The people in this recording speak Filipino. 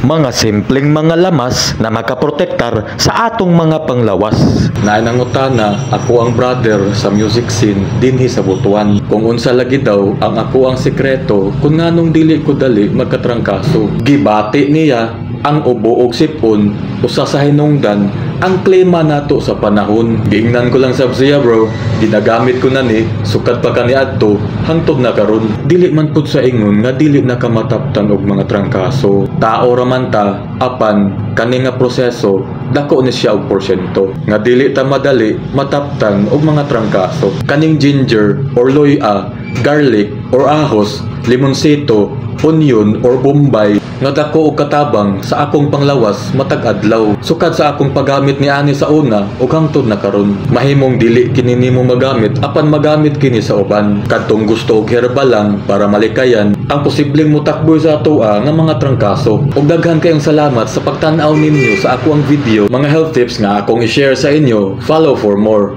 Mga simpleng mga lamas na makaprotektar sa atong mga panglawas. Nainangutana ako ang brother sa music scene dinhi sa Butuan. Kung unsa lagi daw ang ako ang sekreto kung nganong dili ko dali magkatrangkaso. Gibati niya ang ubo og sipon usa sa hinungdan ang klima nato sa panahon. Giingnan ko lang sab siya bro, ginagamit ko na ni sukat pa kaniadto hangtod na karon. Dili man pud sa ingon nga dili nakamataptan og mga trangkaso. Tao raman ta apan kani nga proseso dako ni siya og porsyento nga dili ta madali mataptan og mga trangkaso. Kaning ginger or loya, garlic or ahos, limonsito, onion or bombay nga dako og katabang sa akong panglawas matag adlaw. Sukad sa akong paggamit ni ani sa una ug hangtod na karon. Mahimong dili kini nimo magamit apan magamit kini sa uban. Kadtong gusto og herbal lang para malikayan ang posibleng mutakboy sa atoa nga mga trangkaso. Ug daghan kayong salamat sa pagtan-aw ninyo sa ako ang video, mga health tips nga akong i-share sa inyo. Follow for more.